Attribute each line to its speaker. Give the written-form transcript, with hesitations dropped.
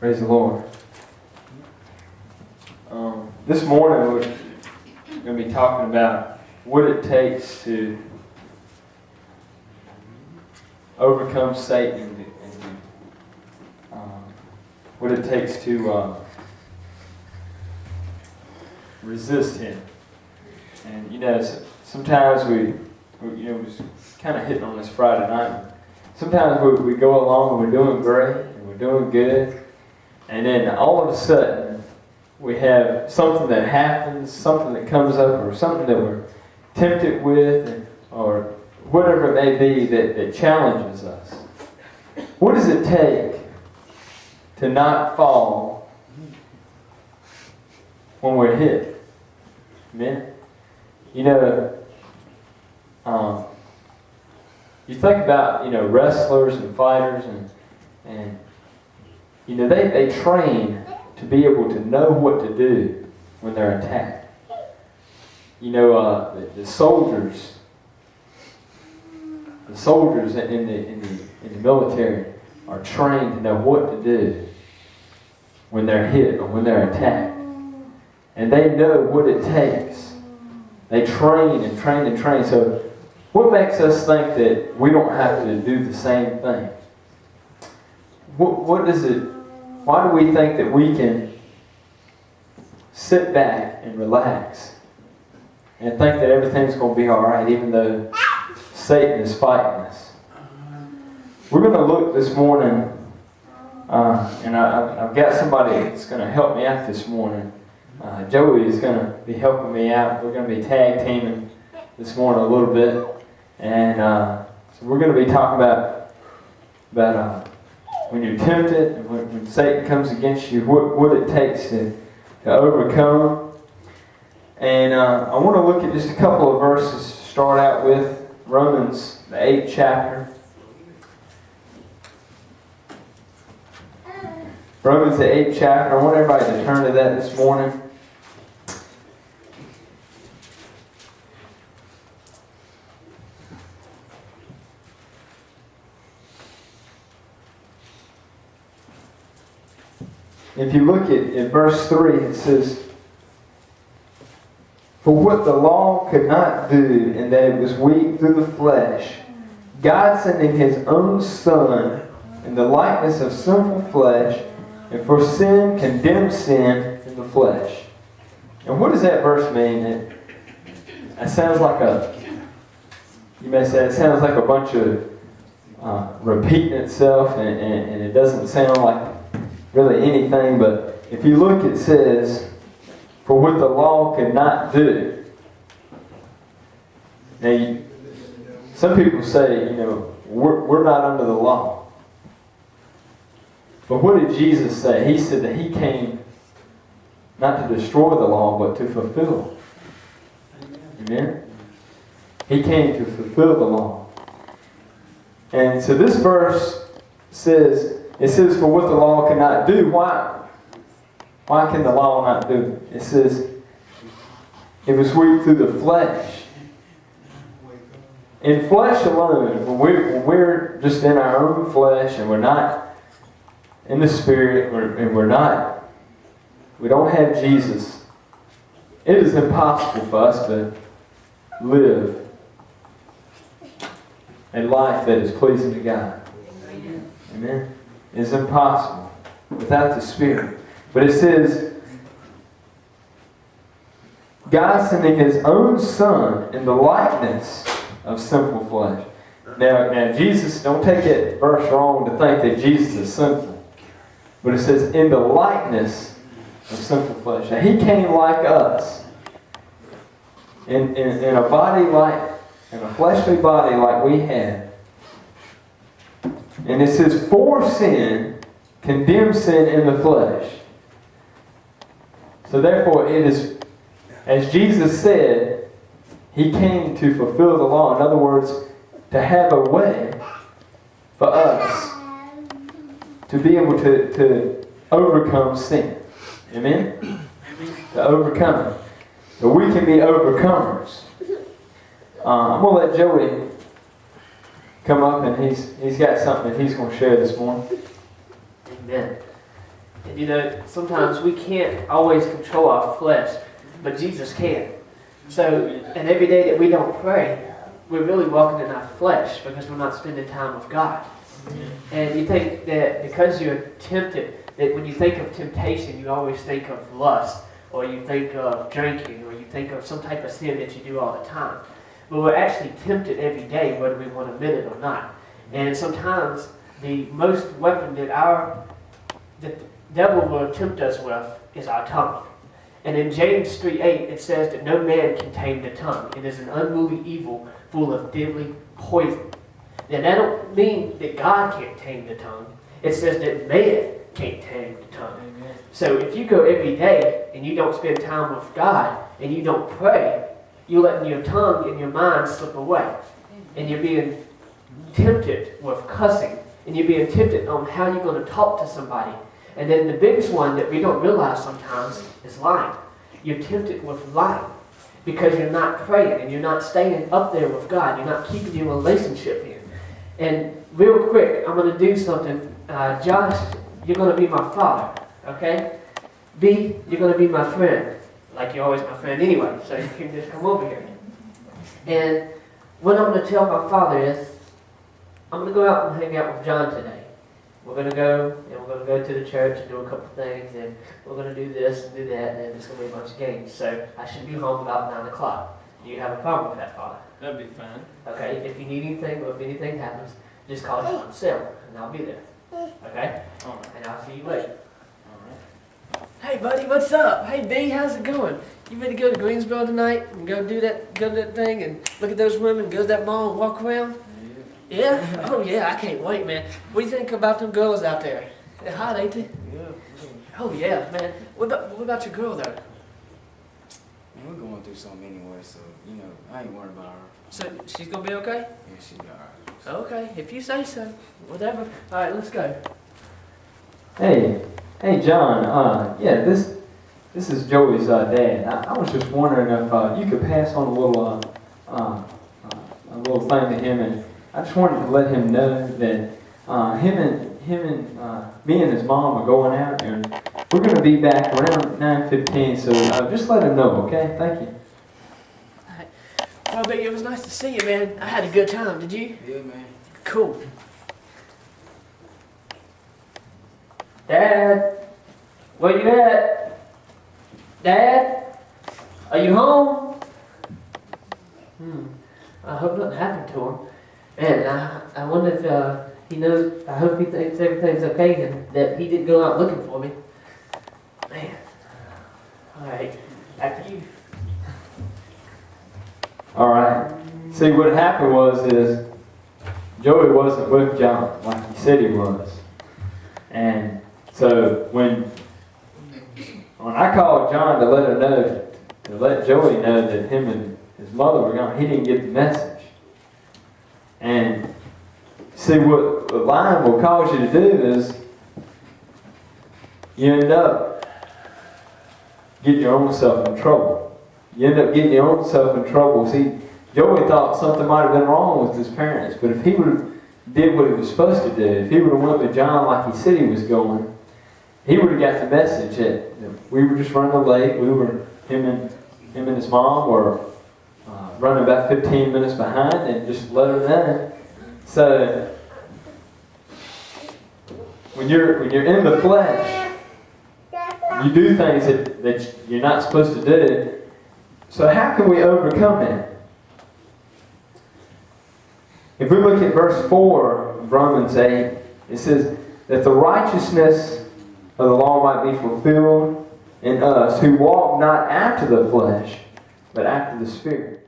Speaker 1: Praise the Lord. This morning we're going to be talking about what it takes to overcome Satan and what it takes to resist him. And sometimes we was kind of hitting on this Friday night. Sometimes we go along and we're doing great and we're doing good, and then all of a sudden we have something that happens, something that comes up, or something that we're tempted with, or whatever it may be that challenges us. What does it take to not fall when we're hit? Amen? You think about, wrestlers and fighters and they train to be able to know what to do when they're attacked. The soldiers in the military are trained to know what to do when they're hit or when they're attacked. And they know what it takes. They train and train and train. So what makes us think that we don't have to do the same thing? What is it? Why do we think that we can sit back and relax and think that everything's going to be all right, even though Satan is fighting us? We're going to look this morning, and I've got somebody that's going to help me out this morning. Joey is going to be helping me out. We're going to be tag teaming this morning a little bit, and so we're going to be talking about when you're tempted and when Satan comes against you, what it takes to overcome. And I want to look at just a couple of verses to start out with. Romans, the 8th chapter. Romans, the 8th chapter. I want everybody to turn to that this morning. If you look at verse 3, it says, "For what the law could not do, in that it was weak through the flesh, God sending His own Son in the likeness of sinful flesh, and for sin condemned sin in the flesh." And what does that verse mean? It sounds like you may say it sounds like a bunch of repeating itself, and it doesn't sound like really anything, but if you look, it says, "For what the law could not do." Now, some people say, we're not under the law. But what did Jesus say? He said that He came not to destroy the law, but to fulfill. Amen? He came to fulfill the law. And so this verse says, "For what the law cannot do." Why can the law not do it? It says, it was weak through the flesh. In flesh alone, when we're just in our own flesh and we're not in the Spirit, and we don't have Jesus, it is impossible for us to live a life that is pleasing to God. Amen? It's impossible without the Spirit. But it says, God sending His own Son in the likeness of sinful flesh. Now Jesus, don't take that verse wrong to think that Jesus is sinful. But it says, in the likeness of sinful flesh. Now He came like us. In a body in a fleshly body like we have. And it says, for sin, condemn sin in the flesh. So therefore it is, as Jesus said, He came to fulfill the law. In other words, to have a way for us to be able to overcome sin. Amen? To overcome it. So we can be overcomers. I'm going to let Joey come up, and he's got something that he's going to share this morning.
Speaker 2: Amen. And you know, sometimes we can't always control our flesh, but Jesus can. So, and every day that we don't pray, we're really walking in our flesh because we're not spending time with God. And you think that because you're tempted, that when you think of temptation, you always think of lust, or you think of drinking, or you think of some type of sin that you do all the time. But we're actually tempted every day, whether we want to admit it or not. And sometimes the most weapon that the devil will tempt us with is our tongue. And in James 3:8, it says that no man can tame the tongue. It is an unruly evil full of deadly poison. Now, that don't mean that God can't tame the tongue. It says that man can't tame the tongue. Amen. So if you go every day and you don't spend time with God and you don't pray, you're letting your tongue and your mind slip away. And you're being tempted with cussing. And you're being tempted on how you're going to talk to somebody. And then the biggest one that we don't realize sometimes is lying. You're tempted with lying because you're not praying and you're not staying up there with God. You're not keeping your relationship in. And real quick, I'm going to do something. Josh, you're going to be my father, okay? B, you're going to be my friend. Like you're always my friend anyway, so you can just come over here. And what I'm going to tell my father is, I'm going to go out and hang out with John today. We're going to go, and we're going to go to the church and do a couple things, and we're going to do this and do that, and it's going to be a bunch of games. So I should be home about 9 o'clock. Do you have a problem with that, Father?
Speaker 3: That'd be fine.
Speaker 2: Okay, if you need anything, or if anything happens, just call John's cell, and I'll be there. Okay?
Speaker 3: All right.
Speaker 2: And I'll see you later.
Speaker 3: All right.
Speaker 2: Hey, buddy, what's up? Hey, B, how's it going? You ready to go to Greensboro tonight and go do that thing and look at those women, go to that mall and walk around? Yeah? Oh, yeah, I can't wait, man. What do you think about them girls out there? They're hot, ain't they?
Speaker 3: Yeah.
Speaker 2: Oh, yeah, man. What about your girl, though?
Speaker 3: Man, we're going through something anyway, so, you know, I ain't worried about her.
Speaker 2: So, she's gonna be okay?
Speaker 3: Yeah, she'll be alright.
Speaker 2: Okay, if you say so. Whatever. All right, let's go.
Speaker 1: Hey, John. Yeah, this is Joey's dad. I was just wondering if you could pass on a little thing to him, and I just wanted to let him know that him and me and his mom are going out, and we're going to be back around 9:15. So just let him know, okay? Thank you.
Speaker 2: All right. Well, baby, it was nice to see you, man. I had a good time. Did you?
Speaker 3: Yeah, man.
Speaker 2: Cool. Dad, where you at? Dad, are you home? I hope nothing happened to him. And I wonder if he knows. I hope he thinks everything's okay and that he didn't go out looking for me. Man. All right, back to you.
Speaker 1: All right. See, what happened is Joey wasn't with John like he said he was, and so when I called John to let Joey know that him and his mother were gone, he didn't get the message. And see, what lying will cause you to do is you end up getting your own self in trouble. You end up getting your own self in trouble. See, Joey thought something might have been wrong with his parents, but if he would have did what he was supposed to do, if he would have went with John like he said he was going, he would have got the message that we were just running late. Him and his mom were running about 15 minutes behind, and just let her know. So when you're in the flesh, you do things that you're not supposed to do. So how can we overcome it? If we look at verse 4 of Romans 8, it says that the righteousness of the law might be fulfilled in us who walk not after the flesh, but after the Spirit.